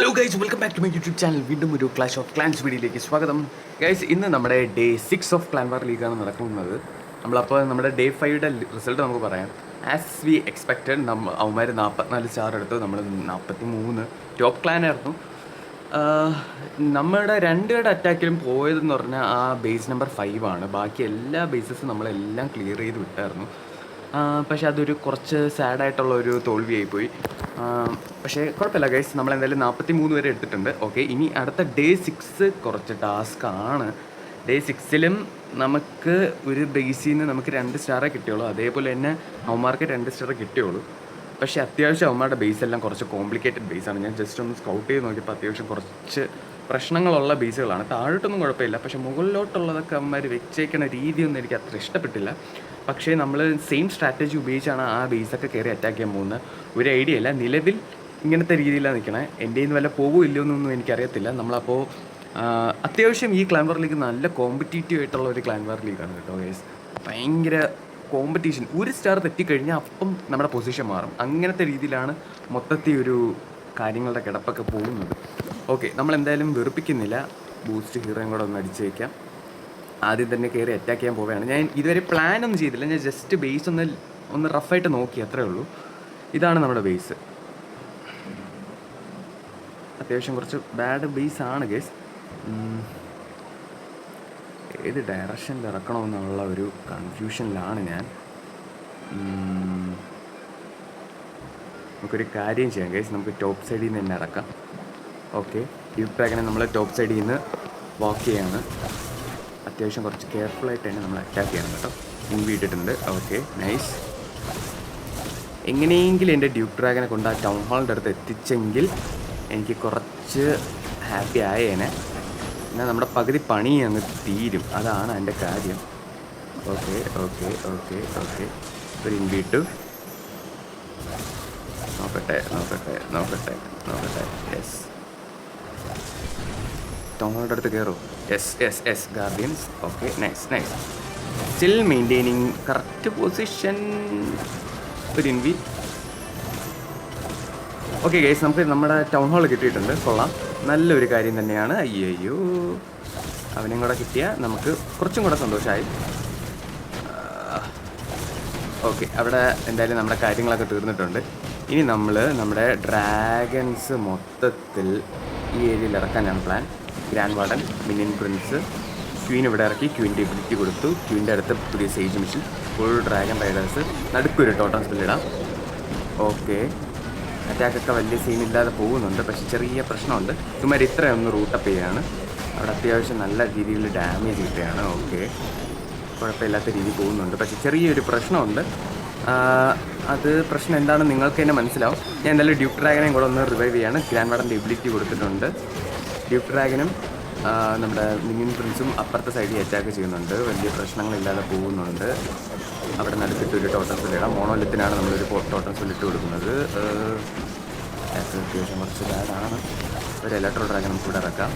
Hello guys, welcome back to my YouTube channel. വീണ്ടും ഒരു clash of clans വീഡിയോയിലേക്ക് സ്വാഗതം. ഗൈസ്, ഇന്ന് നമ്മുടെ ഡേ 6 ഓഫ് ക്ലാൻ വാർ ലീഗാണ് നടക്കുന്നത്. നമ്മളപ്പോൾ നമ്മുടെ ഡേ 5യുടെ റിസൾട്ട് നമുക്ക് പറയാം. ആസ് വി എക്സ്പെക്റ്റഡ് അവന്മാർ 44 സ്റ്റാർ എടുത്തു, നമ്മൾ 43. ടോപ്പ് ക്ലാനായിരുന്നു. നമ്മുടെ രണ്ടുപേരുടെ അറ്റാക്കിലും പോയതെന്ന് പറഞ്ഞാൽ ആ ബേസ് നമ്പർ 5 ആണ്. ബാക്കി എല്ലാ ബേസസും നമ്മളെല്ലാം ക്ലിയർ ചെയ്ത് വിട്ടായിരുന്നു. പക്ഷേ അതൊരു കുറച്ച് സാഡായിട്ടുള്ള ഒരു തോൽവിയായിപ്പോയി. പക്ഷേ കുഴപ്പമില്ല ഗൈസ്, നമ്മളെന്തായാലും 43 വരെ എടുത്തിട്ടുണ്ട്. ഓക്കെ, ഇനി അടുത്ത ഡേ 6 കുറച്ച് ടാസ്ക്കാണ്. ഡേ 6ലും നമുക്ക് ഒരു ബേസിൽ നിന്ന് നമുക്ക് 2 സ്റ്റാറേ കിട്ടിയുള്ളൂ. അതേപോലെ തന്നെ അവന്മാർക്ക് 2 സ്റ്റാർ കിട്ടിയുള്ളൂ. പക്ഷേ അത്യാവശ്യം അവന്മാരുടെ ബേസ് എല്ലാം കുറച്ച് കോംപ്ലിക്കേറ്റഡ് ബേസാണ്. ഞാൻ ജസ്റ്റ് ഒന്ന് സ്കൗട്ട് ചെയ്ത് നോക്കിയപ്പോൾ അത്യാവശ്യം കുറച്ച് പ്രശ്നങ്ങളുള്ള ബേസുകളാണ്. താഴോട്ടൊന്നും കുഴപ്പമില്ല, പക്ഷേ മുകളിലോട്ടുള്ളതൊക്കെ അവന്മാർ വെച്ചേക്കുന്ന രീതിയൊന്നും എനിക്ക് അത്ര ഇഷ്ടപ്പെട്ടില്ല. പക്ഷേ നമ്മൾ സെയിം സ്ട്രാറ്റജി ഉപയോഗിച്ചാണ് ആ ബേസൊക്കെ കയറി അറ്റാക്ക് ചെയ്യാൻ പോകുന്നത്. ഒരു ഐഡിയ ഇല്ല, നിലവിൽ ഇങ്ങനത്തെ രീതിയിലാണ് നിൽക്കണേ. എൻ്റെ നിന്ന് വല്ല പോകുമോ ഇല്ലയോ എന്നൊന്നും എനിക്കറിയത്തില്ല. നമ്മളപ്പോൾ അത്യാവശ്യം ഈ ക്ലാൻ വാർ ലീഗ് നല്ല കോമ്പറ്റീറ്റീവ് ആയിട്ടുള്ള ഒരു ക്ലാൻ വാർ ലീഗാണ് കേട്ടോ ഗൈസ്. ഭയങ്കര കോമ്പറ്റീഷൻ. ഒരു സ്റ്റാർ തെറ്റിക്കഴിഞ്ഞാൽ അപ്പം നമ്മുടെ പൊസിഷൻ മാറും. അങ്ങനത്തെ രീതിയിലാണ് മൊത്തത്തിൽ ഒരു കാര്യങ്ങളുടെ കിടപ്പൊക്കെ പോകുന്നത്. ഓക്കെ, നമ്മളെന്തായാലും വെറുപ്പിക്കുന്നില്ല. ബൂസ്റ്റ് ഹീറോയും കൂടെ ഒന്ന് അടിച്ച് വയ്ക്കാം. ആദ്യം തന്നെ കയറി അറ്റാക്ക് ചെയ്യാൻ പോവുകയാണ്. ഞാൻ ഇതുവരെ പ്ലാനൊന്നും ചെയ്തില്ല, ഞാൻ ജസ്റ്റ് ബേസ് ഒന്ന് റഫായിട്ട് നോക്കി, അത്രേ ഉള്ളൂ. ഇതാണ് നമ്മുടെ ബേസ്. അത്യാവശ്യം കുറച്ച് ബാഡ് ബേസ് ആണ് ഗേസ്. ഏത് ഡയറക്ഷനിൽ ഇറക്കണമെന്നുള്ള ഒരു കൺഫ്യൂഷനിലാണ് ഞാൻ. നമുക്കൊരു കാര്യം ചെയ്യാം ഗേസ്, നമുക്ക് ടോപ്പ് സൈഡിൽ നിന്ന് തന്നെ ഇറക്കാം. ഓക്കെ, ഡ്യൂക്ക് ഡ്രാഗനെ നമ്മൾ ടോപ്പ് സൈഡിൽ നിന്ന് വാക്ക് ചെയ്യാണ്. അത്യാവശ്യം കുറച്ച് കെയർഫുള്ളായിട്ട് തന്നെ നമ്മൾ അറ്റാക്ക് ചെയ്യണം കേട്ടോ. ഇൻവീട്ടിട്ടുണ്ട്. Okay, nice. എങ്ങനെയെങ്കിലും എൻ്റെ ഡ്യൂക്ക് ഡ്രാഗനെ കൊണ്ട് ആ ടൗൺ ഹാളിൻ്റെ അടുത്ത് എത്തിച്ചെങ്കിൽ എനിക്ക് കുറച്ച് ഹാപ്പി ആയേനെ. എന്നാൽ നമ്മുടെ പകുതി പണി അങ്ങ് തീരും, അതാണ് എൻ്റെ കാര്യം. ഓക്കെ ഓക്കെ ഓക്കെ ഓക്കെ, ഒരു ഇൻവീട്ട് നോക്കട്ടെ നോക്കട്ടെ നോക്കട്ടെ നോക്കട്ടെ. യെസ്, ടൗണിൻ്റെ അടുത്ത് കയറും. Yes yes yes, guardians. Okay, nice nice. Still maintaining correct position. ഒരു ഇൻവി. ഓക്കെ ഗൈസ്, നമുക്ക് നമ്മുടെ ടൗൺ ഹാൾ കിട്ടിയിട്ടുണ്ട്. കൊള്ളാം, നല്ലൊരു കാര്യം തന്നെയാണ്. അയ്യോ, അവനെയും കൂടെ കിട്ടിയാൽ നമുക്ക് കുറച്ചും കൂടെ സന്തോഷമായി. ഓക്കെ, അവിടെ എന്തായാലും നമ്മുടെ കാര്യങ്ങളൊക്കെ തീർന്നിട്ടുണ്ട്. ഇനി നമ്മൾ നമ്മുടെ ഡ്രാഗൺസ് മൊത്തത്തിൽ ഈ ഏരിയയിൽ ഇറക്കാനാണ് plan. Grand warden, minion prince, queen ഇവിടെ ഇറക്കി. ക്വീൻ്റെ എബിലിറ്റി കൊടുത്തു. ക്വീൻ്റെ അടുത്ത് പുതിയ siege machine, full dragon riders, നടുക്കൊരു ടോട്ടം സ്പെല്ലിടാം. ഓക്കെ, അറ്റാക്കൊക്കെ വലിയ സീനില്ലാതെ പോകുന്നുണ്ട്, പക്ഷെ ചെറിയ പ്രശ്നമുണ്ട്. ഇതുമാതിരി ഇത്രയൊന്ന് റൂട്ടപ്പ് ചെയ്യുകയാണ്. അവിടെ അത്യാവശ്യം നല്ല രീതിയിൽ ഡാമേജ് കിട്ടുകയാണ്. ഓക്കെ, കുഴപ്പമില്ലാത്ത രീതിയിൽ പോകുന്നുണ്ട്, പക്ഷെ ചെറിയൊരു പ്രശ്നമുണ്ട്. അത് പ്രശ്നം എന്താണെന്ന് നിങ്ങൾക്ക് തന്നെ മനസ്സിലാവും. ഞാൻ എന്തായാലും ഡ്യൂക്ക് ഡ്രാഗനെയും കൂടെ ഒന്ന് റിവൈവ് ചെയ്യാണ്. ഗ്രാൻഡ് വാർഡൻ്റെ എബിലിറ്റി കൊടുത്തിട്ടുണ്ട്. ഡ്യൂക്ക് ഡ്രാഗനും നമ്മുടെ മിനിയൻ പ്രിൻസും അപ്പുറത്തെ സൈഡിൽ അറ്റാക്ക് ചെയ്യുന്നുണ്ട്. വലിയ പ്രശ്നങ്ങളില്ലാതെ പോകുന്നുണ്ട്. അവിടെ നടുക്കിട്ട് ഒരു ടോട്ടം സ്പെല്ലിടാം. മോണോലിത്തിനാണ് നമ്മളൊരു ടോട്ടം സ്പെല്ലിട്ട് കൊടുക്കുന്നത്. അത്യാവശ്യം കുറച്ച് ബാഡാണ്. ഒരു ഇലക്ട്രോ ഡ്രാഗൺ നമുക്ക് ഇവിടെ ഇറക്കാം.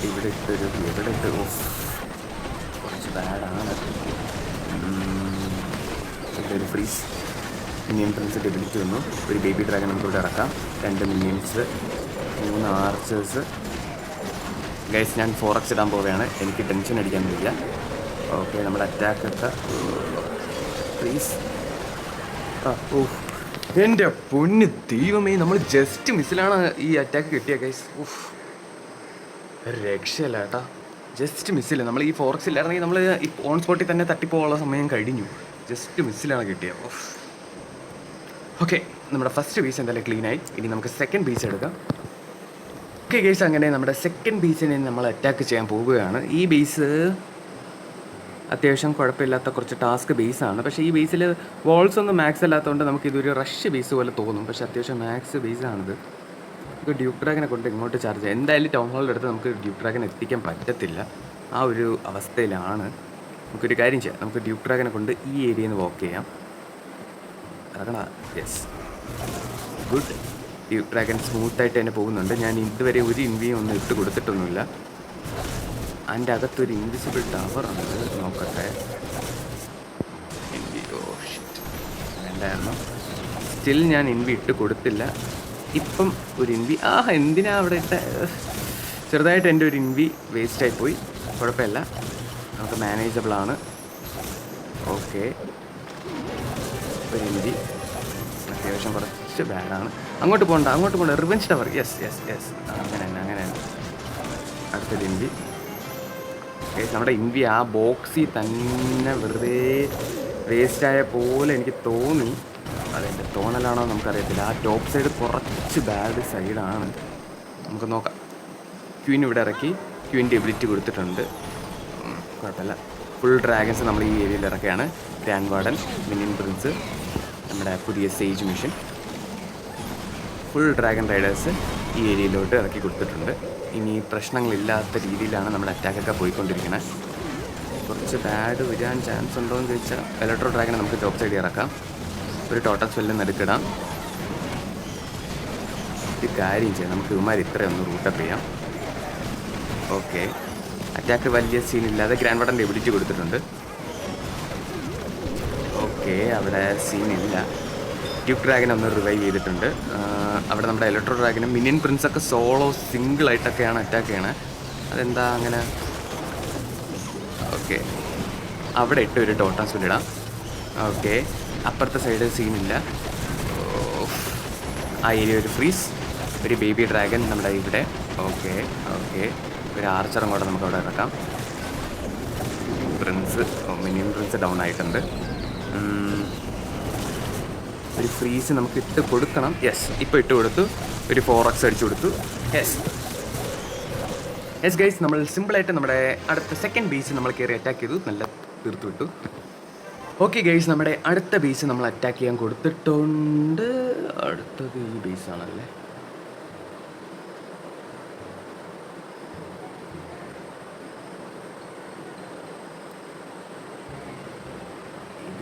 ഇവിടെ ഇട്ട് കുറച്ച് ബാഡാണ്. ഒരു ഫ്രീസ്. മിനിയൻ പ്രിൻസിൻ്റെ എബിലിറ്റി വന്നു. ഒരു ബേബി ഡ്രാഗൺ നമുക്ക് ഇവിടെ ഇറക്കാം. 2 മിനിയൻസ്, 3 ആർച്ചേഴ്സ്. ഗൈസ്, ഞാൻ 4x ഇടാൻ പോവുകയാണ്. എനിക്ക് ടെൻഷൻ അടിക്കാൻ വയ്യ. ഓക്കെ, നമ്മുടെ അറ്റാക്കൊക്കെ പ്ലീസ്. എൻ്റെ പൊന്ന് ദൈവമേ, നമ്മൾ ജസ്റ്റ് മിസ്സിലാണ് ഈ അറ്റാക്ക് കിട്ടിയ ഗൈസ്. രക്ഷയില്ല കേട്ടാ, ജസ്റ്റ് മിസ്സില്ല. നമ്മൾ ഈ 4x ഇല്ലായിരുന്നെങ്കിൽ നമ്മൾ ഈ ഓൺ സ്പോട്ടിൽ തന്നെ തട്ടിപ്പോകാനുള്ള സമയം കഴിഞ്ഞു. ജസ്റ്റ് മിസ്സിലാണ് കിട്ടിയത്. ഓക്കെ, നമ്മുടെ ഫസ്റ്റ് ബീസ് എന്തായാലും ക്ലീനായി. ഇനി നമുക്ക് സെക്കൻഡ് ബീസ് എടുക്കാം. ഓക്കെ ഗൈസ്, അങ്ങനെ നമ്മുടെ സെക്കൻഡ് ബേസിനെ നമ്മൾ അറ്റാക്ക് ചെയ്യാൻ പോവുകയാണ്. ഈ ബേസ് അത്യാവശ്യം കുഴപ്പമില്ലാത്ത കുറച്ച് ടാസ്ക് ബേസാണ്. പക്ഷേ ഈ ബേസിൽ വോൾസ് ഒന്നും മാക്സ് അല്ലാത്തതുകൊണ്ട് നമുക്കിതൊരു റഷ് ബേസ് പോലെ തോന്നും. പക്ഷേ അത്യാവശ്യം മാക്സ് ബേസാണിത്. നമുക്ക് ഡ്യൂക്ക് ഡ്രാഗനെ കൊണ്ട് ഇങ്ങോട്ട് ചാർജ് ചെയ്യാം. എന്തായാലും ടൗൺ ഹാളിൻ്റെ അടുത്ത് നമുക്ക് ഡ്യൂക്ക് ഡ്രാഗൻ എത്തിക്കാൻ പറ്റത്തില്ല. ആ ഒരു അവസ്ഥയിലാണ്. നമുക്കൊരു കാര്യം ചെയ്യാം, നമുക്ക് ഡ്യൂക്ക് ഡ്രാഗനെ കൊണ്ട് ഈ ഏരിയയിൽ നിന്ന് വോക്ക് ചെയ്യാം. ഇറങ്ങണ. Yes, good. ഡ്യൂക്ക് ഡ്രാഗൺ സ്മൂത്തായിട്ട് തന്നെ പോകുന്നുണ്ട്. ഞാൻ ഇതുവരെ ഒരു ഇൻവിയും ഒന്നും ഇട്ട് കൊടുത്തിട്ടൊന്നുമില്ല. അതിൻ്റെ അകത്തൊരു ഇൻവിസിബിൾ ടവർ ഉണ്ട്, നോക്കട്ടെ. വേണ്ടായിരുന്നു. സ്റ്റിൽ ഞാൻ ഇൻവി ഇട്ട് കൊടുത്തില്ല. ഇപ്പം ഒരു ഇൻവി എന്തിനാ അവിടെ ഇട്ട ചെറുതായിട്ട് എൻ്റെ ഒരു ഇൻവി വേസ്റ്റായിപ്പോയി. കുഴപ്പമില്ല, നമുക്ക് മാനേജബിളാണ്. ഓക്കെ, ഒരു ഇൻവി അത്യാവശ്യം കുറച്ച് ബാഡാണ്. അങ്ങോട്ട് പോകണ്ട. Revenge tower. യെസ് അങ്ങനെ തന്നെ. അടുത്തൊരു ഇൻവി. നമ്മുടെ ഇൻവി ആ ബോക്സിൽ തന്നെ വെറുതെ വേസ്റ്റായ പോലെ എനിക്ക് തോന്നി. അതെൻ്റെ തോന്നലാണോ നമുക്കറിയത്തില്ല. ആ ടോപ്പ് സൈഡ് കുറച്ച് ബാഡ് സൈഡാണ്. നമുക്ക് നോക്കാം. ക്വീൻ ഇവിടെ ഇറക്കി, ക്വീൻ്റെ എബിലിറ്റി കൊടുത്തിട്ടുണ്ട്. കുഴപ്പമില്ല. ഫുൾ ഡ്രാഗൺസ് നമ്മൾ ഈ ഏരിയയിൽ ഇറക്കുകയാണ്. ഗ്രാൻഡ് വാർഡൻ, മിനിയൻ പ്രിൻസ്, നമ്മുടെ പുതിയ siege machine, full dragon Riders ഈ ഏരിയയിലോട്ട് ഇറക്കി കൊടുത്തിട്ടുണ്ട്. ഇനി പ്രശ്നങ്ങളില്ലാത്ത രീതിയിലാണ് നമ്മുടെ അറ്റാക്കൊക്കെ പോയിക്കൊണ്ടിരിക്കുന്നത്. കുറച്ച് ബാഡ് വരാൻ ചാൻസ് ഉണ്ടോ എന്ന് ചോദിച്ചാൽ ഇലക്ട്രോ ഡ്രാഗനെ നമുക്ക് ടോപ്പ് സൈഡിൽ ഇറക്കാം. ഒരു ടോട്ടൽ സ്പെല്ലിൽ നടുക്കിടാം. ഒരു കാര്യം ചെയ്യാം, നമുക്ക് ഇവന്മാർ ഇത്രയൊന്ന് റൂട്ടപ്പ് ചെയ്യാം. ഓക്കെ, അറ്റാക്ക് വലിയ സീനില്ലാതെ ഗ്രാൻഡ് വാർഡൻ്റെ എബിലിറ്റി കൊടുത്തിട്ടുണ്ട്. ഓക്കെ, അവിടെ സീനില്ല. ഡ്യൂക്ക് ഡ്രാഗനെ ഒന്ന് റിവൈവ് ചെയ്തിട്ടുണ്ട്. അവിടെ നമ്മുടെ ഇലക്ട്രോ ഡ്രാഗനും മിനിയൻ പ്രിൻസൊക്കെ സോളോ സിംഗിളായിട്ടൊക്കെയാണ് അറ്റാക്ക് ചെയ്യണത്. അതെന്താ അങ്ങനെ? ഓക്കെ, അവിടെ ഇട്ട് ഒരു ടോട്ടം സ്പെല്ലിടാം. ഓക്കെ, അപ്പുറത്തെ സൈഡ് സീനില്ല. ആ ഏരിയ ഒരു ഫ്രീസ്, ഒരു ബേബി ഡ്രാഗൺ നമ്മുടെ ഇവിടെ. ഓക്കെ, ഒരു ആർച്ചറും കൂടെ നമുക്ക് അവിടെ ഇറക്കാം. മിനിയൻ പ്രിൻസ് ഡൗൺ ആയിട്ടുണ്ട്. ഒരു ഫ്രീസ് നമുക്ക് ഇട്ട് കൊടുക്കണം. ഇപ്പോൾ ഇട്ട് കൊടുത്തു. ഒരു 4x അടിച്ചു കൊടുത്തു. യെസ് ഗൈസ്, നമ്മൾ സിമ്പിളായിട്ട് നമ്മുടെ അടുത്ത സെക്കൻഡ് ബേസ് നമ്മൾ കയറി അറ്റാക്ക് ചെയ്തു. നല്ല തീർത്തു വിട്ടു. ഓക്കെ ഗൈസ്, നമ്മുടെ അടുത്ത ബേസ് നമ്മൾ അറ്റാക്ക് ചെയ്യാൻ കൊടുത്തിട്ടുണ്ട്. അടുത്തത് ഈ ബേസാണല്ലേ.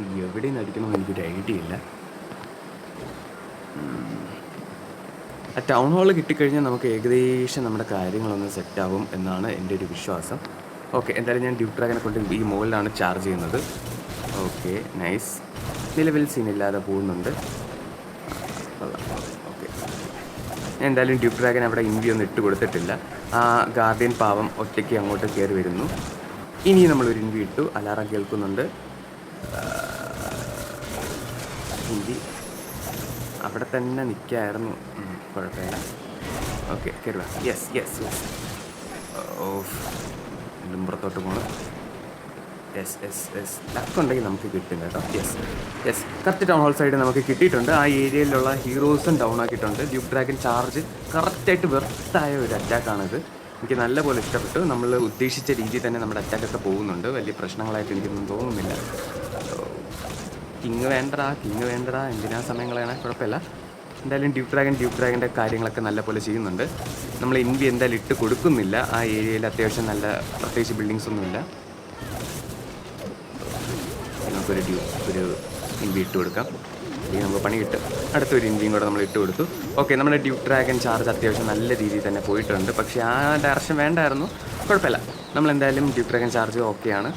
ഇത് എവിടെ നിന്ന് അടിക്കണമെന്ന് എനിക്കൊരു ഐഡിയ ഇല്ല. ആ ടൗൺ ഹാള് കിട്ടിക്കഴിഞ്ഞാൽ നമുക്ക് ഏകദേശം നമ്മുടെ കാര്യങ്ങളൊന്ന് സെറ്റാവും എന്നാണ് എൻ്റെ ഒരു വിശ്വാസം. ഓക്കെ, എന്തായാലും ഞാൻ ഡ്യൂക്ക് ഡ്രാഗനെ കൊണ്ട് ഈ മുകളിലാണ് ചാർജ് ചെയ്യുന്നത്. Okay, nice. നിലവിൽ സീനില്ലാതെ പോകുന്നുണ്ട്. ഓക്കെ, ഞാൻ എന്തായാലും ഡ്യൂക്ക് ഡ്രാഗൻ അവിടെ ഇൻവി ഒന്നും ഇട്ട് കൊടുത്തിട്ടില്ല. ആ ഗാർഡിയൻ പാവം ഒറ്റയ്ക്ക് അങ്ങോട്ട് കയറി വരുന്നു. ഇനി നമ്മളൊരു ഇൻവി ഇട്ടു. അലാറം കേൾക്കുന്നുണ്ട്. ഇൻവി അവിടെ തന്നെ നിൽക്കായിരുന്നു. കുഴപ്പമില്ല. ഓക്കെ, കയറുക. യെസ് വീണ്ടും പുറത്തോട്ട് പോകണം. ലക്ക് ഉണ്ടെങ്കിൽ നമുക്ക് കിട്ടും കേട്ടോ. Yes correct town hall side നമുക്ക് കിട്ടിയിട്ടുണ്ട്. ആ ഏരിയയിലുള്ള ഹീറോസും ഡൗൺ ആക്കിയിട്ടുണ്ട്. ഡ്യൂക്ക് ഡ്രാഗൺ ചാർജ് കറക്റ്റായിട്ട് വെർത്തായ ഒരു അറ്റാക്കാണിത്. എനിക്ക് നല്ലപോലെ ഇഷ്ടപ്പെട്ടു. നമ്മൾ ഉദ്ദേശിച്ച രീതിയിൽ തന്നെ നമ്മുടെ അറ്റാക്കൊക്കെ പോകുന്നുണ്ട്. വലിയ പ്രശ്നങ്ങളായിട്ട് എനിക്കൊന്നും തോന്നുന്നില്ല. കിങ് വേണ്ടടാ, എന്തിനാ സമയങ്ങളാണ്. കുഴപ്പമില്ല. എന്തായാലും ഡ്യൂക്ക് ഡ്രാഗൻ്റെ കാര്യങ്ങളൊക്കെ നല്ലപോലെ ചെയ്യുന്നുണ്ട്. നമ്മൾ ഇൻവി എന്തായാലും ഇട്ട് കൊടുക്കുന്നില്ല. ആ ഏരിയയിൽ അത്യാവശ്യം നല്ല പ്രത്യേകിച്ച് ബിൽഡിങ്സ് ഒന്നുമില്ല. നമുക്കൊരു ഒരു ഇൻവി ഇട്ട് കൊടുക്കാം. ഇനി നമുക്ക് പണി കിട്ടും. അടുത്തൊരു ഇൻവിയും കൂടെ നമ്മൾ ഇട്ട് കൊടുത്തു. ഓക്കെ, നമ്മുടെ ഡ്യൂക്ക് ഡ്രാഗൺ ചാർജ് അത്യാവശ്യം നല്ല രീതിയിൽ തന്നെ പോയിട്ടുണ്ട്. പക്ഷേ ആ ഡയറക്ഷൻ വേണ്ടായിരുന്നു. കുഴപ്പമില്ല. നമ്മളെന്തായാലും ഡ്യൂക്ക് ഡ്രാഗൺ ചാർജ് ഓക്കെയാണ്.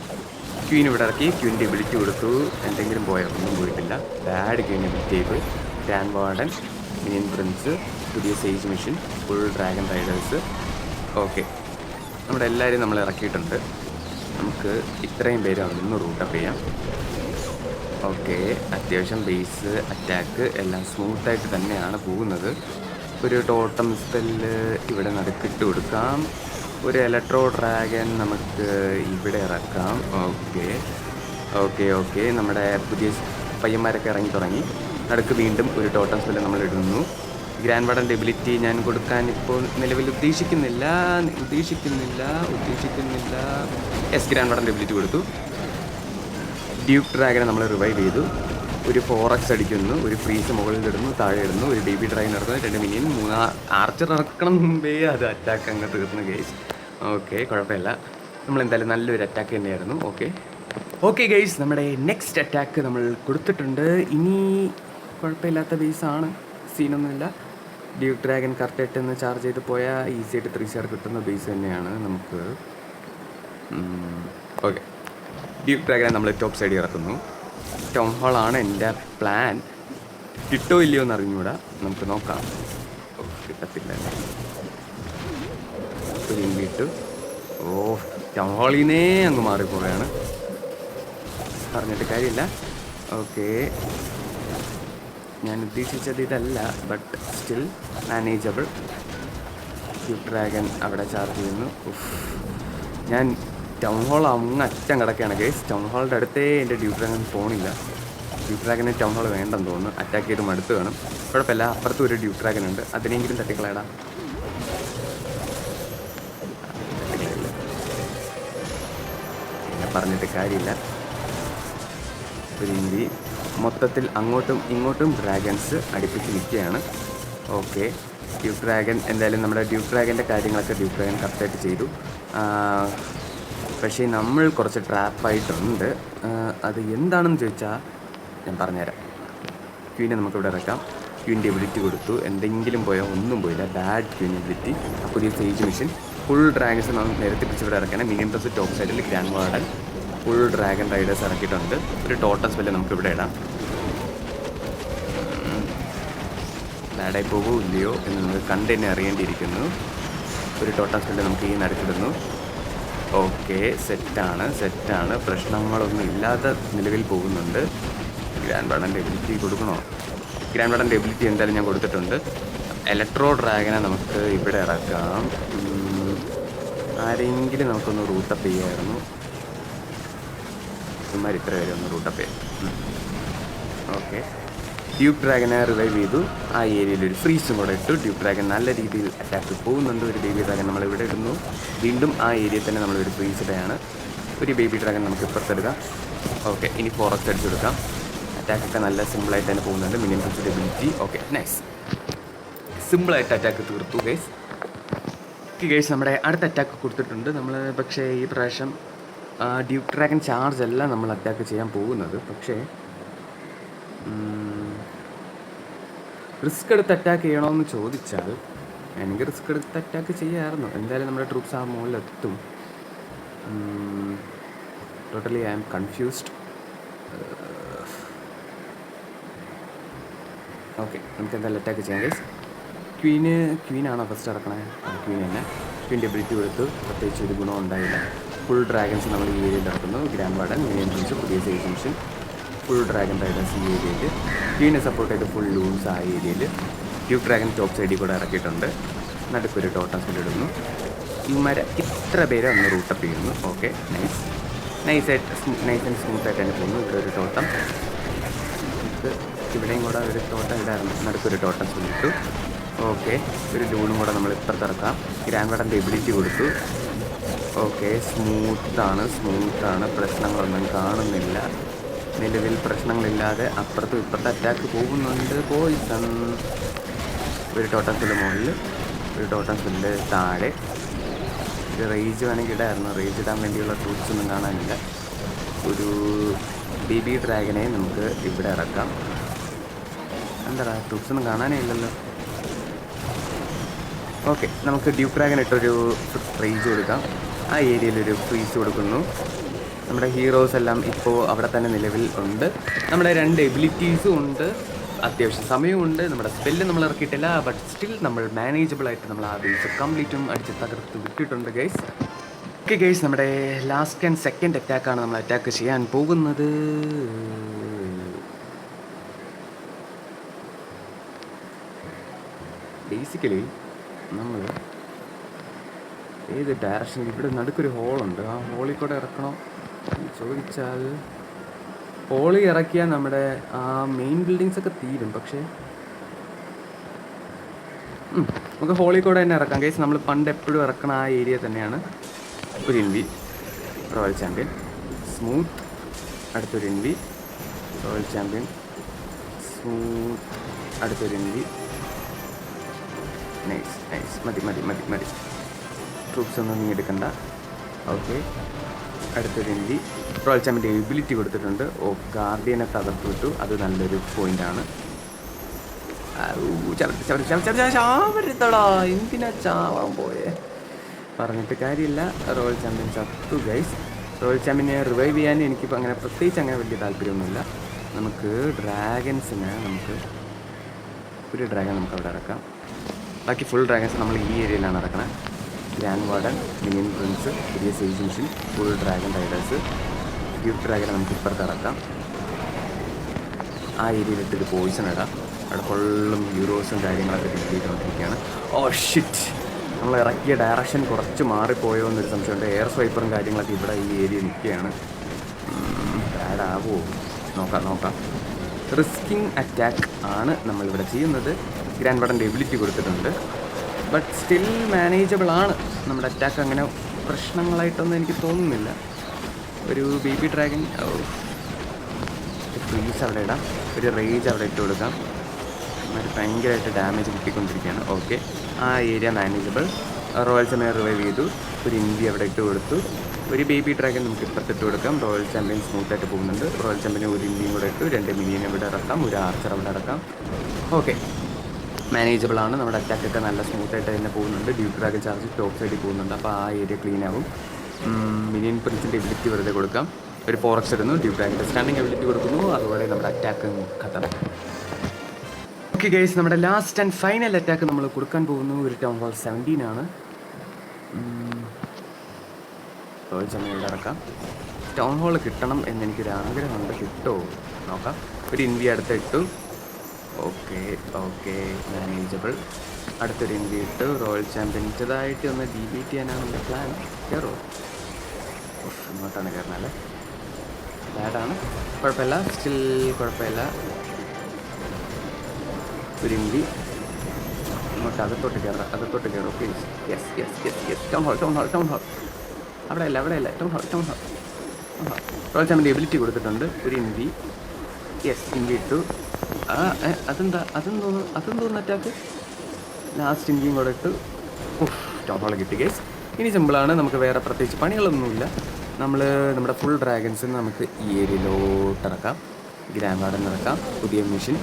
ക്വീൻ ഇവിടെ ഇറക്കി, ക്വീൻ്റെ എബിലിറ്റി കൊടുത്തു. എന്തെങ്കിലും പോയോ? ഒന്നും പോയിട്ടില്ല. ബാഡ് ക്വീൻ എബിലിറ്റി ആയിപ്പോയി. ഗ്രാൻഡ് വാർഡൻ, മിനിയൻ പ്രിൻസ്, പുതിയ siege machine, full dragon Riders. Okay, നമ്മുടെ എല്ലാവരും നമ്മൾ ഇറക്കിയിട്ടുണ്ട്. നമുക്ക് ഇത്രയും പേര് ഒന്ന് റൂട്ടപ്പ് ചെയ്യാം. ഓക്കെ, അത്യാവശ്യം ബേസ് അറ്റാക്ക് എല്ലാം സ്മൂത്തായിട്ട് തന്നെയാണ് പോകുന്നത്. ഒരു ടോട്ടം സ്പെല്ല് ഇവിടെ നടുക്കിട്ട് കൊടുക്കാം. ഒരു ഇലക്ട്രോ ഡ്രാഗൺ നമുക്ക് ഇവിടെ ഇറക്കാം. ഓക്കെ, നമ്മുടെ പുതിയ പയ്യന്മാരൊക്കെ ഇറങ്ങി തുടങ്ങി. നടുക്ക് വീണ്ടും ഒരു ടോട്ടം സ്പെല്ല് നമ്മൾ ഇടുന്നു. ഗ്രാൻഡ് വാർഡൻ്റെ എബിലിറ്റി ഞാൻ കൊടുക്കാൻ ഇപ്പോൾ നിലവിൽ ഉദ്ദേശിക്കുന്നില്ല. ഗ്രാൻഡ് വാർഡൻ്റെ എബിലിറ്റി കൊടുത്തു. ഡ്യൂക്ക് ഡ്രാഗനെ നമ്മൾ റിവൈവ് ചെയ്തു. ഒരു 4x അടിക്കുന്നു. ഒരു ഫ്രീസ് മുകളിൽ ഇടുന്നു, താഴെ ഇടുന്നു. ഒരു ബേബി ഡ്രാഗൻ ഇറക്കുന്നു. 2 മിനിയൻ, 3 ആർച്ചർ ഇറക്കണം മുമ്പേ അത് അറ്റാക്ക് അങ്ങ് തീർന്നു ഗൈസ്. ഓക്കെ, കുഴപ്പമില്ല. നമ്മളെന്തായാലും നല്ലൊരു അറ്റാക്ക് തന്നെയായിരുന്നു. ഓക്കെ ഗൈസ്, നമ്മുടെ നെക്സ്റ്റ് അറ്റാക്ക് നമ്മൾ കൊടുത്തിട്ടുണ്ട്. ഇനി കുഴപ്പമില്ലാത്ത ബേസാണ്, സീനൊന്നുമില്ല. ഡ്യൂക്ക് ഡ്രാഗൻ കറക്റ്റായിട്ട് ഒന്ന് ചാർജ് ചെയ്ത് പോയാൽ ഈസിയായിട്ട് 3 സ്റ്റാർ കിട്ടുന്ന ബേസ് തന്നെയാണ് നമുക്ക്. ഓക്കെ, ഡ്യൂക്ക് ഡ്രാഗനെ നമ്മൾ ടോപ്പ് സൈഡിൽ ഇറക്കുന്നു. ടൗൺ ഹാളാണ് എൻ്റെ പ്ലാൻ. കിട്ടോ ഇല്ലയോ എന്ന് അറിഞ്ഞുകൂടാ, നമുക്ക് നോക്കാം. പറ്റത്തില്ല. ഒരു ഇൻവിട്ടു. ഓ, ടൗൺ ഹാളിന്നേ അങ്ങ് മാറിപ്പോവുകയാണ്, പറഞ്ഞിട്ട് കാര്യമില്ല. ഓക്കെ, ഞാൻ ഉദ്ദേശിച്ചത് ഇതല്ല, but still manageable. Cube dragon അവിടെ ചാർജ് ചെയ്യുന്നു. ഞാൻ ടൗൺ ഹാൾ അങ്ങ് അറ്റം കിടക്കുകയാണ് ഗൈസ്. ടൗൺ ഹാളിൻ്റെ അടുത്തേ എൻ്റെ ഡ്യൂബ് ഡ്രാഗൺ പോണില്ല. ഡ്യൂബ് ഡ്രാഗന് ടൗൺ ഹാൾ വേണ്ടെന്ന് തോന്നുന്നു. അറ്റാക്ക് ചെയ്ത് മടുത്ത് വേണം. കുഴപ്പമില്ല, അപ്പുറത്തും ഒരു ഡ്യൂബ് ഡ്രാഗൺ ഉണ്ട്, അതിനെങ്കിലും തട്ടിക്കളയടാ. എന്നെ പറഞ്ഞിട്ട് കാര്യമില്ല. ഒരു ഇഞ്ചി മൊത്തത്തിൽ അങ്ങോട്ടും ഇങ്ങോട്ടും ഡ്രാഗൺസ് അടുപ്പിച്ച് നിൽക്കുകയാണ്. ഓക്കെ, ഡ്യൂബ് ഡ്രാഗൺ എന്തായാലും നമ്മുടെ ഡ്യൂബ് ഡ്രാഗൻ്റെ കാര്യങ്ങളൊക്കെ ഡ്യൂബ് ഡ്രാഗൺ കറക്റ്റായിട്ട് ചെയ്തു. പക്ഷേ നമ്മൾ കുറച്ച് ട്രാപ്പായിട്ടുണ്ട്. അത് എന്താണെന്ന് ചോദിച്ചാൽ ഞാൻ പറഞ്ഞുതരാം. ക്വീനെ നമുക്കിവിടെ ഇറക്കാം. ക്വീൻ്റെ എബിലിറ്റി കൊടുത്തു, എന്തെങ്കിലും പോയാൽ ഒന്നും പോയില്ല. Bad Queen ability. പുതിയ സേജ് മിഷൻ. ഫുൾ ഡ്രാഗൺസ് നമുക്ക് നിരത്തി പിടിച്ച് ഇവിടെ ഇറക്കണം. മീഡിയം പ്ലസ് ടോപ്പ് സൈഡിൽ grand warden full dragon Riders ഇറക്കിയിട്ടുണ്ട്. ഒരു ടോട്ടൽ സ്പെല്ല് നമുക്കിവിടെ ഇടാം. ബാഡായി പോകുമോ ഇല്ലയോ എന്ന് നമുക്ക് കണ്ട് തന്നെ അറിയേണ്ടിയിരിക്കുന്നു. ഒരു ടോട്ടൽ സ്പെല്ല് നമുക്ക് ഈ നടുക്കിടുന്നു. ഓക്കെ, സെറ്റാണ്. പ്രശ്നങ്ങളൊന്നും ഇല്ലാതെ നിലവിൽ പോകുന്നുണ്ട്. ഗ്രാൻഡ് വാർഡൻ്റെ എബിലിറ്റി കൊടുക്കണോ? ഗ്രാൻഡ് വാർഡൻ്റെ എബിലിറ്റി എന്തായാലും ഞാൻ കൊടുത്തിട്ടുണ്ട്. ഇലക്ട്രോ ഡ്രാഗനെ നമുക്ക് ഇവിടെ ഇറക്കാം. ആരെങ്കിലും നമുക്കൊന്ന് റൂട്ടപ്പ് ചെയ്യാമായിരുന്നു. ഇവന്മാർ ഇത്ര പേരെ ഒന്ന് റൂട്ടപ്പ് ചെയ്യാം. ഓക്കെ, ഡ്യൂബ് ഡ്രാഗനെ റിവൈവ് ചെയ്തു. ആ ഏരിയയിൽ ഒരു ഫ്രീസും കൂടെ ഇട്ടു. ഡ്യൂബ് ഡ്രാഗൻ നല്ല രീതിയിൽ അറ്റാക്ക് പോകുന്നുണ്ട്. ഒരു ബേബി ഡ്രാഗൻ നമ്മളിവിടെ ഇടുന്നു. വീണ്ടും ആ ഏരിയയിൽ തന്നെ നമ്മളൊരു ഫ്രീസ് ഇടുകയാണ്. ഒരു ബേബി ഡ്രാഗൻ നമുക്ക് ഇപ്പുറത്തെടുക്കാം. ഓക്കെ, ഇനി ഫോറസ്റ്റ് അടിച്ചെടുക്കാം. അറ്റാക്കൊക്കെ നല്ല സിമ്പിളായിട്ട് തന്നെ പോകുന്നുണ്ട്. Minimum flexibility. Okay, nice. സിമ്പിളായിട്ട് അറ്റാക്ക് തീർത്തു ഗൈസ്. ഗൈസ്, നമ്മുടെ അടുത്ത അറ്റാക്ക് കൊടുത്തിട്ടുണ്ട് നമ്മൾ. പക്ഷേ ഈ പ്രാവശ്യം ഡ്യൂബ് ഡ്രാഗൺ ചാർജ് അല്ല നമ്മൾ അറ്റാക്ക് ചെയ്യാൻ പോകുന്നത്. പക്ഷേ റിസ്ക് എടുത്ത് അറ്റാക്ക് ചെയ്യണമെന്ന് ചോദിച്ചാൽ എനിക്ക് റിസ്ക് എടുത്ത് അറ്റാക്ക് ചെയ്യാമായിരുന്നു. എന്തായാലും നമ്മുടെ ട്രൂപ്സ് ആ മുകളിലെത്തും. Totally I am confused. Okay, നമുക്ക് എന്തായാലും അറ്റാക്ക് ചെയ്യാം ഗൈസ്. ക്വീനാണോ ഫസ്റ്റ് ഇറക്കണേ? ക്വീൻ തന്നെ. ക്വീൻ്റെ എബിലിറ്റി കൊടുത്തു. പ്രത്യേകിച്ച് ഒരു ഗുണം ഉണ്ടായില്ല. ഫുൾ ഡ്രാഗൺസ് നമ്മൾ ഈ ഏരിയയിൽ ഇറക്കുന്നു. ഗ്രാൻഡ് വാർഡൻ, മീഡിയം ഫിനിഷ്, പുതിയ siege machine, full dragon Riders ഈ ഏരിയയിൽ. ക്വീനെ സപ്പോർട്ട് ചെയ്ത് ഫുൾ ലൂൺസ് ആ ഏരിയയിൽ. ഡ്യൂബ് ഡ്രാഗൺ ടോപ്പ് സൈഡിൽ കൂടെ ഇറക്കിയിട്ടുണ്ട്. നടുക്കൊരു ടോട്ടം ഇടുന്നു. ഇവന്മാരെ ഇത്ര പേരെ ഒന്ന് റൂട്ടപ്പ് ചെയ്യുന്നു. ഓക്കെ, നൈസ് ആൻഡ് സ്മൂത്തായിട്ട് തന്നെ പോകുന്നു. ഇവിടെ ഒരു ടോട്ടം, ഇവിടെയും കൂടെ ഒരു ടോട്ടം ഇടായിരുന്നു. നടുക്കൊരു ടോട്ടം ഇട്ടു. ഓക്കെ, ഒരു ലൂണും കൂടെ നമ്മൾ ഇപ്പുറത്തിറക്കാം. ഗ്രാൻഡ് വാർഡൻ്റെ എബിലിറ്റി കൊടുത്തു. ഓക്കെ, സ്മൂത്താണ്. പ്രശ്നങ്ങളൊന്നും കാണുന്നില്ല. നിലവിൽ പ്രശ്നങ്ങളില്ലാതെ അപ്പുറത്തും ഇപ്പുറത്ത് അറ്റാക്ക് പോകുന്നുണ്ട്. പോയിസൺ. ഒരു ടോട്ടം സ്പെല്ല് മുകളിൽ, ഒരു ടോട്ടം സ്പെല്ല് താഴെ. ഒരു റേജ് വേണമെങ്കിൽ ഇടായിരുന്നു. റേജ് ഇടാൻ വേണ്ടിയുള്ള ട്രൂപ്സ് ഒന്നും കാണാനില്ല. ഒരു ബേബി ഡ്രാഗനെ നമുക്ക് ഇവിടെ ഇറക്കാം. എന്താ ട്രൂപ്സ് ഒന്നും കാണാനേ ഇല്ലല്ലോ. ഓക്കെ, നമുക്ക് ഡ്യൂബ് ഡ്രാഗൻ ഇട്ടൊരു റേജ് കൊടുക്കാം. ആ ഏരിയയിലൊരു ഫ്രീസ് കൊടുക്കുന്നു. നമ്മുടെ ഹീറോസ് എല്ലാം ഇപ്പോൾ അവിടെ തന്നെ നിലവിൽ ഉണ്ട്. നമ്മുടെ 2 എബിലിറ്റീസും ഉണ്ട്. അത്യാവശ്യം സമയമുണ്ട്. നമ്മുടെ സ്പെല്ല് നമ്മൾ ഇറക്കിയിട്ടില്ല, ബട്ട് സ്റ്റിൽ നമ്മൾ മാനേജബിളായിട്ട് നമ്മൾ ആ ബേസ് കംപ്ലീറ്റും അടിച്ച് തകർത്ത് വിട്ടിട്ടുണ്ട് ഗൈസ്. ഓക്കെ ഗൈസ്, നമ്മുടെ ലാസ്റ്റ് ആൻഡ് സെക്കൻഡ് അറ്റാക്കാണ് നമ്മൾ അറ്റാക്ക് ചെയ്യാൻ പോകുന്നത്. ബേസിക്കലി നമ്മൾ ഏത് ഡയറക്ഷനിൽ, ഇവിടെ നടുക്കൊരു ഹോളുണ്ട്. ആ ഹോളിൽ കൂടെ ഇറക്കണോ ചോദിച്ചാൽ ഹോളി ഇറക്കിയാൽ നമ്മുടെ ആ മെയിൻ ബിൽഡിങ്സ് ഒക്കെ തീരും. പക്ഷേ നമുക്ക് ഹോളി കൂടെ തന്നെ ഇറക്കാം കേസ്. നമ്മൾ പണ്ട് എപ്പോഴും ഇറക്കണ ആ ഏരിയ തന്നെയാണ്. ഒരു ഇൻവി റോയൽ ചാമ്പ്യൻ സ്മൂത്ത്. അടുത്തൊരു ഇൻവി റോയൽ ചാമ്പ്യൻ സ്മൂത്ത്. അടുത്തൊരു ഇൻവി. നൈസ്. മതി. ട്രൂപ്സ് ഒന്നും നീ എടുക്കണ്ട. ഓക്കെ, അടുത്തൊരു ഇൻവി. റോയൽ ചാമ്പ്യൻ്റെ എബിലിറ്റി കൊടുത്തിട്ടുണ്ട്. ഗാർഡിയനെ തകർത്തു വിട്ടു. അത് നല്ലൊരു പോയിൻ്റാണ്. ചാവരുത്തടാ, എന്തിനാ ചാവാൻ പോയേ? പറഞ്ഞിട്ട് കാര്യമില്ല. റോയൽ ചാമ്പ്യൻ ചത്തു ഗൈസ്. റോയൽ ചാമ്പ്യനെ റിവൈവ് ചെയ്യാൻ എനിക്കിപ്പോൾ അങ്ങനെ പ്രത്യേകിച്ച് അങ്ങനെ വലിയ താല്പര്യമൊന്നുമില്ല. നമുക്ക് ഡ്രാഗൻസിന് ഒരു ഡ്രാഗൺ നമുക്ക് അവിടെ ഇറക്കാം. ബാക്കി ഫുൾ ഡ്രാഗൺസ് നമ്മൾ ഈ ഏരിയയിലാണ് ഇറക്കണത്. ഗ്രാൻഡ് വാർഡൻ, മിനിയൻ പ്രിൻസ്, പുതിയ siege machine, full dragon riders, gift ഡ്രാഗനെ നമുക്ക് ഇപ്പുറത്ത് ഇറക്കാം. ആ ഏരിയയിലിട്ടൊരു പോയിസൺ ഇടാം. അവിടെ ഫുള്ളും യൂറോസും കാര്യങ്ങളൊക്കെ കിട്ടിക്കൊണ്ടിരിക്കുകയാണ്. ഓ ഷിറ്റ്, നമ്മൾ ഇറക്കിയ ഡയറക്ഷൻ കുറച്ച് മാറിപ്പോയോ എന്നൊരു സംശയമുണ്ട്. എയർ സ്വൈപ്പറും കാര്യങ്ങളൊക്കെ ഇവിടെ ഈ ഏരിയ നിൽക്കുകയാണ്. ബാഡാവോ? നോക്കാം. റിസ്കിങ് അറ്റാക്ക് ആണ് നമ്മളിവിടെ ചെയ്യുന്നത്. ഗ്രാൻഡ് വാർഡൻ്റെ എബിലിറ്റി കൊടുത്തിട്ടുണ്ട്. ബട്ട് സ്റ്റിൽ മാനേജബിൾ ആണ്. നമ്മുടെ അറ്റാക്ക് അങ്ങനെ പ്രശ്നങ്ങളായിട്ടൊന്നും എനിക്ക് തോന്നുന്നില്ല. ഒരു ബേബി ഡ്രാഗൺ ഫ്രീസ് അവിടെ ഇടാം. ഒരു റേജ് അവിടെ ഇട്ട് കൊടുക്കാം. അത് ഭയങ്കരമായിട്ട് ഡാമേജ് കിട്ടിക്കൊണ്ടിരിക്കുകയാണ്. ഓക്കെ, ആ area manageable. Royal champion revive ചെയ്തു. ഒരു ഇന്ത്യ അവിടെ ഇട്ട് കൊടുത്തു. ഒരു ബേബി ഡ്രാഗൺ നമുക്ക് ഇപ്പുറത്തിട്ട് കൊടുക്കാം. റോയൽ ചാമ്പ്യൻ സ്മൂത്തായിട്ട് പോകുന്നുണ്ട്. റോയൽ ചാമ്പ്യന് ഒരു ഇന്ത്യയും കൂടെ ഇട്ടു. 2 മിനിയനെ ഇവിടെ ഇറക്കാം. ഒരു ആർച്ചർ അവിടെ ഇറക്കാം. ഓക്കെ, മാനേജബിൾ ആണ്. നമ്മുടെ അറ്റാക്കൊക്കെ നല്ല സ്മൂത്തായിട്ട് തന്നെ പോകുന്നുണ്ട്. ഡ്യൂക്ക് ഡ്രാഗൺ ചാർജ് ടോപ്പ് സൈഡിൽ പോകുന്നുണ്ട്. അപ്പോൾ ആ ഏരിയ ക്ലീൻ ആവും. മിനിയൻ പ്രിൻസിൻ്റെ എബിലിറ്റി വെറുതെ കൊടുക്കാം. ഒരു 4x ഇടുന്നു. ഡ്യൂക്ക് ഡ്രാഗൻ്റെ സ്റ്റാൻഡിങ് എബിലിറ്റി കൊടുക്കുന്നു. അതുപോലെ നമ്മുടെ അറ്റാക്ക് ഖത്തം. ഓക്കെ ഗൈസ്, നമ്മുടെ ലാസ്റ്റ് ആൻഡ് ഫൈനൽ അറ്റാക്ക് നമ്മൾ കൊടുക്കാൻ പോകുന്നു. ഒരു ടൗൺ ഹോൾ 17 ആണ്. റോയൽ ചാമ്പ്യൻ ഇവിടെ ഇറക്കാം. ടൗൺ ഹോൾ കിട്ടണം എന്നെനിക്കൊരു ആഗ്രഹമുണ്ട്. കിട്ടുമോ നോക്കാം. ഒരു ഇന്ത്യ അടുത്ത് ഇട്ടു. Okay manageable. അടുത്തൊരു ഇന്ത്യ ഇട്ടു. റോയൽ ചാമ്പ്യൻറ്റേതായിട്ട് ഒന്ന് ഡിബീറ്റ് ചെയ്യാനാണ് എൻ്റെ പ്ലാൻ. കയറോ? ഇങ്ങോട്ടാണ് കയറണല്ലേ. ബാഡാണ്, കുഴപ്പമില്ല. സ്റ്റിൽ കുഴപ്പമില്ല. ഒരു ഇന്ത്യ ഇങ്ങോട്ട് അകത്തോട്ട് കയറും പ്ലീസ്. യെസ്. ടൗൺ ഹോൾ അവിടെയല്ല. Town hall. റോയൽ ചാമ്പ്യൻ്റെ എബിലിറ്റി കൊടുത്തിട്ടുണ്ട്. ഒരു ഇന്ത്യ. യെസ്, ഇന്ത്യ ഇട്ടു. അതെന്തോന്നു അറ്റാക്ക്. ലാസ്റ്റ് ഇന്ത്യയും കൂടെ ഇട്ടു. ടൗൺ ഹോൾ കിട്ടി ഗൈസ്. ഇനി സിമ്പിളാണ്. നമുക്ക് വേറെ പ്രത്യേകിച്ച് പണികളൊന്നുമില്ല. നമ്മുടെ ഫുൾ ഡ്രാഗൺസിന് നമുക്ക് ഈ ഏരിയയിലോട്ട് ഇറക്കാം. ഗ്രാൻഡ് വാർഡൻ ഇറക്കാം. പുതിയ mission,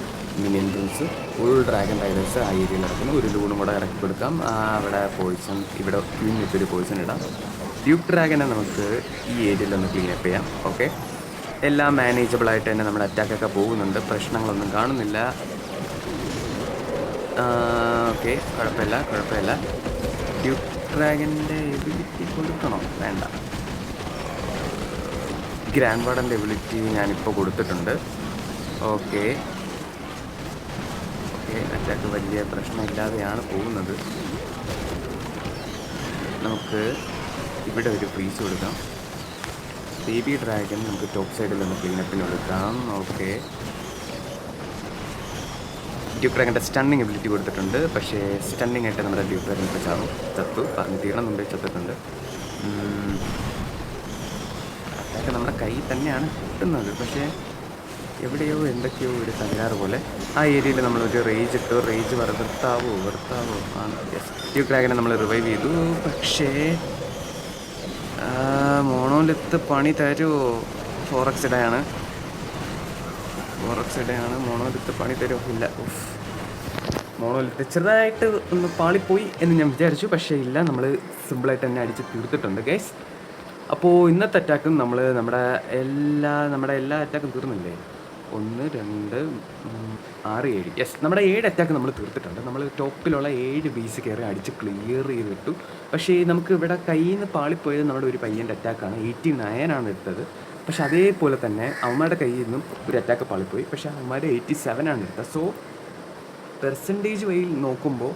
minion Prince, full dragon Riders ആ ഏരിയയിൽ ഇറക്കുന്നു. ഒരു ലൂണും കൂടെ ഇറക്കി കൊടുക്കാം. അവിടെ പോയിസൺ, ഇവിടെ ക്വീനിട്ടൊരു പോയിസൺ ഇടാം. ഡ്യൂക്ക് ഡ്രാഗനെ നമുക്ക് ഈ ഏരിയയിലൊന്ന് ക്ലീൻ അപ്പ് ചെയ്യാം. ഓക്കെ, എല്ലാം മാനേജബിളായിട്ട് തന്നെ നമ്മുടെ അറ്റാക്കൊക്കെ പോകുന്നുണ്ട്. പ്രശ്നങ്ങളൊന്നും കാണുന്നില്ല. ഓക്കെ, കുഴപ്പമില്ല. ഡ്യൂക്ക് ഡ്രാഗൻ്റെ എബിലിറ്റി കൊടുക്കണോ? വേണ്ട. ഗ്രാൻഡ് വാർഡൻ്റെ എബിലിറ്റി ഞാനിപ്പോൾ കൊടുത്തിട്ടുണ്ട്. ഓക്കെ, അറ്റാക്ക് വലിയ പ്രശ്നമില്ലാതെയാണ് പോകുന്നത്. നമുക്ക് ഇവിടെ ഒരു ഫ്രീസ് കൊടുക്കാം. ബേബി ഡ്രാഗൺ നമുക്ക് ടോപ്പ് സൈഡിൽ നിന്ന് ക്ലീനപ്പിന് കൊടുക്കാം. ഓക്കെ, ഡ്യൂക്ക് ഡ്രാഗൻ്റെ സ്റ്റണ്ണിങ് എബിലിറ്റി കൊടുത്തിട്ടുണ്ട്. പക്ഷേ സ്റ്റണ്ണിങ് ആയിട്ട് നമ്മുടെ ഡ്യൂക്ക് ഡ്രാഗൺ ഇപ്പോൾ ചത്തു. പറഞ്ഞ് തീരണം മുമ്പേ ചത്തിട്ടുണ്ട്. അതൊക്കെ നമ്മുടെ കയ്യിൽ തന്നെയാണ് കിട്ടുന്നത്. പക്ഷേ എവിടെയോ എന്തൊക്കെയോ ഒരു തകരാറ് പോലെ. ആ ഏരിയയിൽ നമ്മളൊരു റേജ് ഇട്ടു. റേജ് വെറുത്താവോ ആണ്. യെസ്, ഡ്യൂക്ക് ഡ്രാഗനെ നമ്മൾ റിവൈവ് ചെയ്തു. പക്ഷേ മോണോലിത്ത് പണി തരുമോ? 4x ഇടയാണ്. മോണോലിത്ത് പണി തരുമോ? ഇല്ല. മോണോലിത്ത് ചെറുതായിട്ട് ഒന്ന് പാളിപ്പോയി എന്ന് ഞാൻ വിചാരിച്ചു. പക്ഷേ ഇല്ല, നമ്മൾ സിമ്പിളായിട്ട് തന്നെ അടിച്ച് തീർത്തിട്ടുണ്ട് ഗൈസ്. അപ്പോൾ ഇന്നത്തെ അറ്റാക്കും നമ്മുടെ എല്ലാ അറ്റാക്കും തീർന്നില്ലേ? 1, 2, 6, 7. യെസ്, നമ്മുടെ 7 അറ്റാക്ക് നമ്മൾ തീർത്തിട്ടുണ്ട്. നമ്മൾ ടോപ്പിലുള്ള 7 ബേസ് കയറി അടിച്ച് ക്ലിയർ ചെയ്തിട്ടു. പക്ഷേ നമുക്ക് ഇവിടെ കയ്യിൽ നിന്ന് പാളിപ്പോയത് നമ്മുടെ ഒരു പയ്യൻ്റെ അറ്റാക്കാണ്. 89 ആണ് എടുത്തത്. പക്ഷെ അതേപോലെ തന്നെ അവന്മാരുടെ കയ്യിൽ നിന്നും ഒരു അറ്റാക്ക് പാളിപ്പോയി. പക്ഷേ അവന്മാർ 87 ആണ് എടുത്തത്. സോ പെർസെൻറ്റേജ് വൈയിൽ നോക്കുമ്പോൾ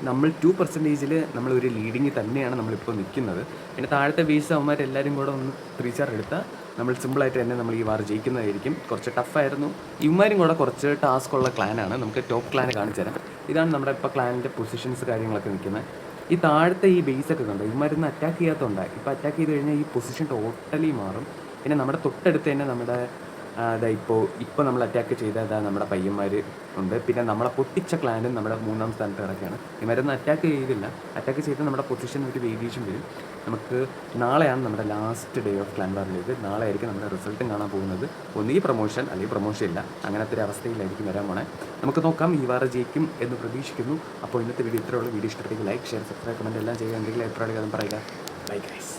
നമ്മൾ 2% നമ്മളൊരു ലീഡിങ് തന്നെയാണ് നമ്മളിപ്പോൾ നിൽക്കുന്നത്. പിന്നെ താഴത്തെ ബേസ് അവന്മാരെല്ലാവരും കൂടെ ഒന്ന് 3 സ്റ്റാർ എടുത്താൽ നമ്മൾ സിമ്പിളായിട്ട് തന്നെ നമ്മൾ ഈ വാർ ജയിക്കുന്നതായിരിക്കും. കുറച്ച് ടഫായിരുന്നു. ഇവന്മാരും കൂടെ കുറച്ച് ടാസ്ക് ഉള്ള ക്ലാനാണ്. നമുക്ക് ടോപ്പ് ക്ലാൻ കാണിച്ചു തരാം. ഇതാണ് നമ്മുടെ ഇപ്പോൾ ക്ലാനിൻ്റെ പൊസിഷൻസ് കാര്യങ്ങളൊക്കെ നിൽക്കുന്നത്. ഈ താഴത്തെ ഈ ബേസൊക്കെ കണ്ടോ, ഇവന്മാരൊന്നും അറ്റാക്ക് ചെയ്യാത്തതുകൊണ്ടാണ്. ഇപ്പോൾ അറ്റാക്ക് ചെയ്ത് കഴിഞ്ഞാൽ ഈ പൊസിഷൻ ടോട്ടലി മാറും. പിന്നെ നമ്മുടെ തൊട്ടടുത്ത് തന്നെ നമ്മുടെ ഇപ്പോൾ നമ്മൾ അറ്റാക്ക് ചെയ്ത നമ്മുടെ പയ്യന്മാർ ഉണ്ട്. പിന്നെ നമ്മളെ പൊട്ടിച്ച ക്ലാനും നമ്മുടെ 3-ാം സ്ഥാനത്ത് കിടക്കുകയാണ്. ഇവരൊന്നും അറ്റാക്ക് ചെയ്തില്ല. അറ്റാക്ക് ചെയ്ത് നമ്മുടെ പൊസിഷൻ ഒരു വേരിയേഷൻ വരും. നമുക്ക് നാളെയാണ് നമ്മുടെ ലാസ്റ്റ് ഡേ ഓഫ് ക്ലാൻ വാറിലേക്ക്. നാളെ ആയിരിക്കും നമ്മുടെ റിസൾട്ടും കാണാൻ പോകുന്നത്. ഒന്നുകിൽ പ്രൊമോഷൻ അല്ലെങ്കിൽ പ്രൊമോഷൻ ഇല്ല. അങ്ങനത്തെ ഒരു അവസ്ഥയിലായിരിക്കും വരാൻ പോണേ. നമുക്ക് നോക്കാം. ഈ വാർ ജയിക്കും എന്ന് പ്രതീക്ഷിക്കുന്നു. അപ്പോൾ ഇന്നത്തെ വീഡിയോ ഇത്രയുള്ള. വീഡിയോ ഇഷ്ടപ്പെട്ടെങ്കിൽ ലൈക്ക്, ഷെയർ, സബ്സ്ക്രൈബ്, കമൻറ്റ് എല്ലാം ചെയ്യുക. എന്തെങ്കിലും അഭിപ്രായം പറയുക. Bye guys.